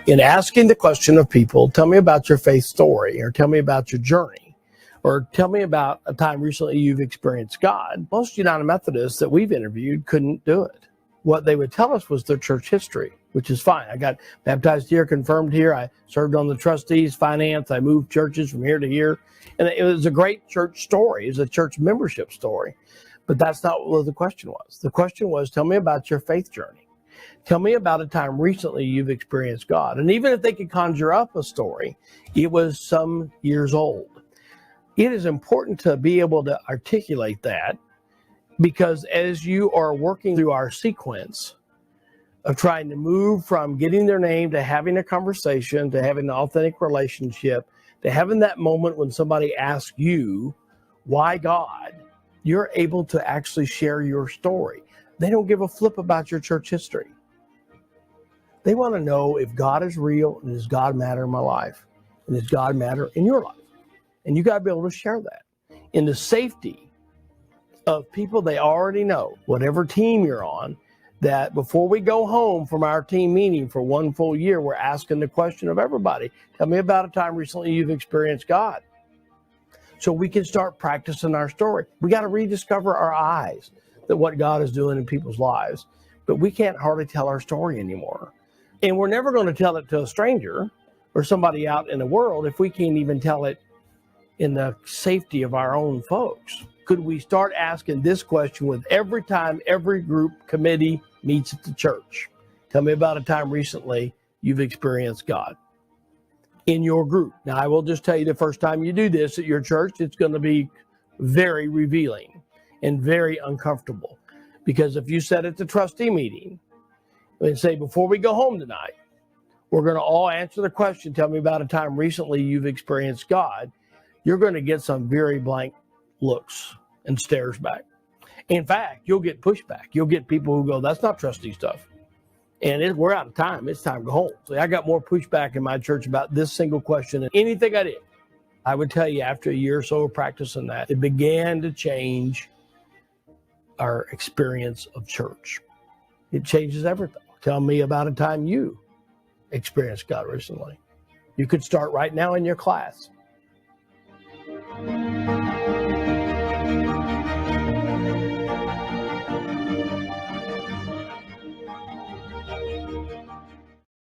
In asking the question of people, tell me about your faith story, or tell me about your journey, or tell me about a time recently you've experienced God, most United Methodists that we've interviewed couldn't do it. What they would tell us was their church history, which is fine. I got baptized here, confirmed here. I served on the trustees, finance. I moved churches from here to here. And it was a great church story. It was a church membership story. But that's not what the question was. The question was, tell me about your faith journey. Tell me about a time recently you've experienced God. And even if they could conjure up a story, it was some years old. It is important to be able to articulate that, because as you are working through our sequence of trying to move from getting their name to having a conversation, to having an authentic relationship, to having that moment when somebody asks you, why God, you're able to actually share your story. They don't give a flip about your church history. They want to know if God is real, and does God matter in my life, and does God matter in your life? And you got to be able to share that in the safety of people they already know, whatever team you're on, that before we go home from our team meeting for one full year, we're asking the question of everybody, tell me about a time recently you've experienced God. So we can start practicing our story. We got to rediscover our eyes that what God is doing in people's lives, but we can't hardly tell our story anymore. And we're never going to tell it to a stranger or somebody out in the world if we can't even tell it in the safety of our own folks. Could we start asking this question with every time every group committee meets at the church? Tell me about a time recently you've experienced God in your group. Now, I will just tell you, the first time you do this at your church, it's going to be very revealing and very uncomfortable. Because if you said at the trustee meeting and say, before we go home tonight, we're going to all answer the question, tell me about a time recently you've experienced God, you're going to get some very blank looks and stares back. In fact, you'll get pushback. You'll get people who go, that's not trustee stuff. And we're out of time. It's time to go home. So I got more pushback in my church about this single question than anything I did. I would tell you, after a year or so of practicing that, it began to change our experience of church. It changes everything. Tell me about a time you experienced God recently. You could start right now in your class.